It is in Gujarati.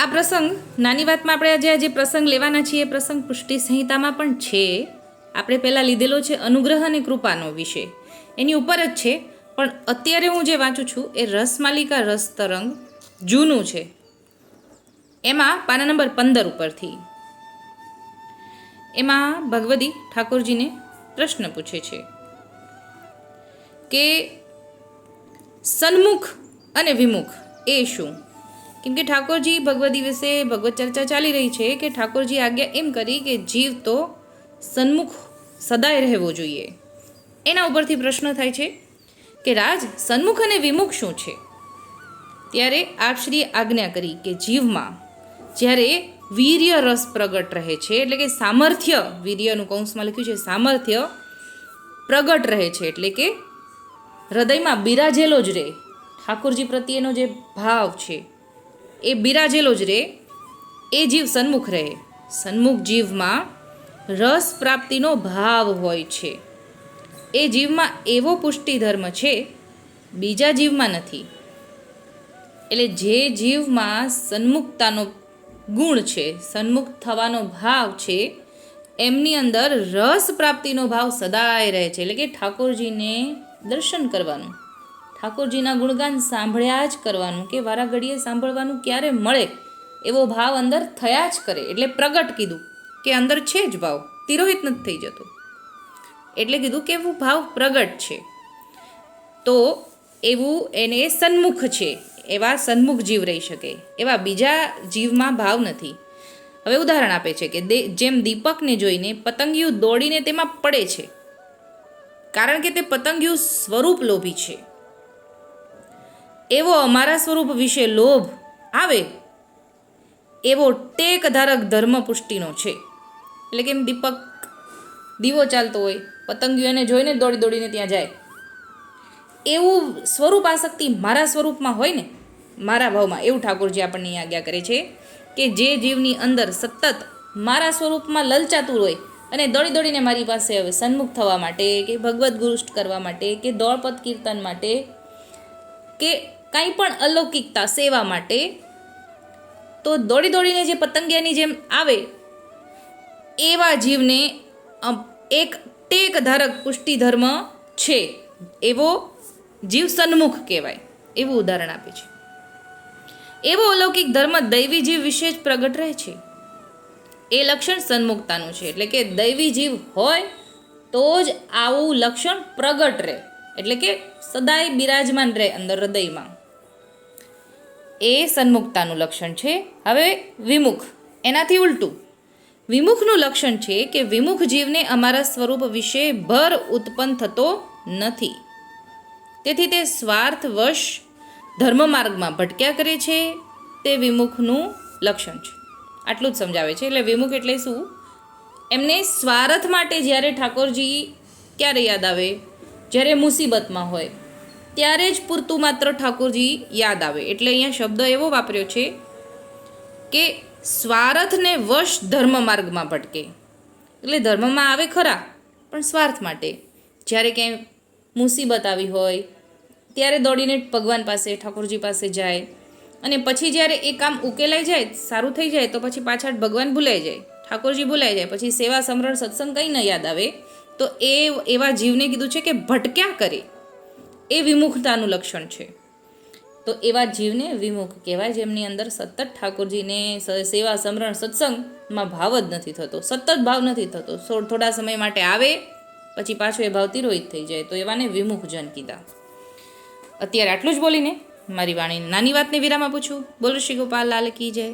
આ પ્રસંગ નાની વાતમાં આપણે આજે પ્રસંગ લેવાના છીએ પ્રસંગ પુષ્ટિ સંહિતામાં પણ છે. આપણે પહેલાં લીધેલો છે અનુગ્રહ અને કૃપાનો વિષય, એની ઉપર જ છે. પણ અત્યારે હું જે વાંચું છું એ રસમાલિકા રસ તરંગ જૂનું છે. એમાં પાના નંબર 15 ઉપરથી એમાં ભગવદી ઠાકોરજીને પ્રશ્ન પૂછે છે કે સન્મુખ અને વિમુખ એ શું? કેમ કે ઠાકોરજી ભગવદી વિશે ભગવત ચર્ચા ચાલી રહી છે કે ઠાકોરજી આજ્ઞા એમ કરી કે જીવ તો સન્મુખ સદાય રહેવો જોઈએ. એના ઉપરથી પ્રશ્ન થાય છે કે રાજ, સન્મુખ અને વિમુખ શું છે? ત્યારે આપશ્રીએ આજ્ઞા કરી કે જીવમાં જ્યારે વીર્ય રસ પ્રગટ રહે છે, એટલે કે સામર્થ્ય, વીર્યનું કૌંસમાં લખ્યું છે સામર્થ્ય પ્રગટ રહે છે, એટલે કે હૃદયમાં બિરાજેલો જ રહે, ઠાકોરજી પ્રત્યેનો જે ભાવ છે એ બિરાજેલો જ રહે, એ જીવ સન્મુખ રહે. સન્મુખ જીવમાં રસ પ્રાપ્તિનો ભાવ હોય છે. એ જીવમાં એવો પુષ્ટિ ધર્મ છે, બીજા જીવમાં નથી. એટલે જે જીવમાં સન્મુખતાનો ગુણ છે, સન્મુખ થવાનો ભાવ છે, એમની અંદર રસ પ્રાપ્તિનો ભાવ સદાય રહે છે. એટલે કે ઠાકોરજીને દર્શન કરવાનું, ઠાકોરજીના ગુણગાન સાંભળ્યા જ કરવાનું, કે વારા ઘડીએ સાંભળવાનું ક્યારે મળે એવો ભાવ અંદર થયા જ કરે. એટલે પ્રગટ કીધું કે અંદર છે જ ભાવ, તિરોહિત નથી થઈ જતો. એટલે કીધું કે એવું ભાવ પ્રગટ છે, તો એવું એને સન્મુખ છે, એવા સન્મુખ જીવ રહી શકે, એવા બીજા જીવમાં ભાવ નથી. હવે ઉદાહરણ આપે છે કે જેમ દીપકને જોઈને પતંગિયું દોડીને તેમાં પડે છે, કારણ કે તે પતંગિયું સ્વરૂપ લોભી છે, એવો અમારા સ્વરૂપ વિશે લોભ આવે એવો ટેક ધારક ધર્મ પુષ્ટિનો છે. એટલે કે દીપક દીવો ચાલતો હોય, પતંગિયું એને જોઈને દોડી દોડીને ત્યાં જાય, એવું સ્વરૂપ આસક્તિ મારા સ્વરૂપમાં હોય ને, મારા ભાવમાં, એવું ઠાકોરજી આપણને આજ્ઞા કરે છે કે જે જીવની અંદર સતત મારા સ્વરૂપમાં લલચાતું હોય અને દોડી દોડીને મારી પાસે હવે સન્મુખ થવા માટે, કે ભગવદ્ ગુરુષ્ટ કરવા માટે, કે દોડપદ કીર્તન માટે, કે કાંઈ પણ અલૌકિકતા સેવા માટે, તો દોડી દોડીને જે પતંગિયાની જેમ આવે એવા જીવને એક ટેક ધારક પુષ્ટિ ધર્મ છે, એવો જીવ સન્મુખ કહેવાય. એવું ઉદાહરણ આપે છે. એવો અલૌકિક ધર્મ દૈવી જીવ વિશે જ પ્રગટ રહે છે, એ લક્ષણ સન્મુખતાનું છે. એટલે કે દૈવી જીવ હોય તો જ આવું લક્ષણ પ્રગટ રહે, એટલે કે સદાય બિરાજમાન રહે અંદર હૃદયમાં, એ સન્મુખતાનું લક્ષણ છે. હવે વિમુખ, એનાથી ઉલટું. વિમુખનું લક્ષણ છે કે વિમુખ જીવને અમારા સ્વરૂપ વિશે ભર ઉત્પન્ન થતો નથી, તેથી તે સ્વાર્થવશ ધર્મ માર્ગમાં ભટક્યા કરે છે, તે વિમુખનું લક્ષણ છે. આટલું જ સમજાવે છે. એટલે વિમુખ એટલે શું? એમને સ્વાર્થ માટે જ્યારે ઠાકોરજી ક્યારે યાદ આવે? જ્યારે મુસીબતમાં હોય ત્યારે જ પૂરતું માત્ર ઠાકોરજી યાદ આવે. એટલે અહીંયા શબ્દ એવો વાપર્યો છે કે સ્વાર્થને વશ ધર્મ માર્ગમાં ભટકે. એટલે ધર્મમાં આવે ખરા, પણ સ્વાર્થ માટે. જ્યારે ક્યાંય મુસીબત આવી હોય ત્યારે દોડીને ભગવાન પાસે, ઠાકોરજી પાસે જાય, અને પછી જ્યારે એ કામ ઉકેલાઈ જાય, સારું થઈ જાય, તો પછી પાછા ભગવાન ભૂલાઈ જાય, ઠાકોરજી ભૂલાઈ જાય, પછી સેવા સમરણ સત્સંગ કંઈ ન યાદ આવે, તો એવા જીવને કીધું છે કે ભટક્યા કરે, એ વિમુખતાનું લક્ષણ છે. તો એવા જીવને વિમુખ કહેવાય, જેમની અંદર સતત ઠાકોરજીને સેવા સમરણ સત્સંગમાં ભાવ જ નથી થતો, સતત ભાવ નથી થતો, થોડા સમય માટે આવે પછી પાછો એ ભાવ તિરોહિત થઈ જાય, તો એવાને વિમુખ જન કીધા. અત્યારે આટલું જ બોલીને મારી વાણીની નાની વાતને વિરામ આપું છું. બોલો શ્રી ગોપાલ લાલ કી જય.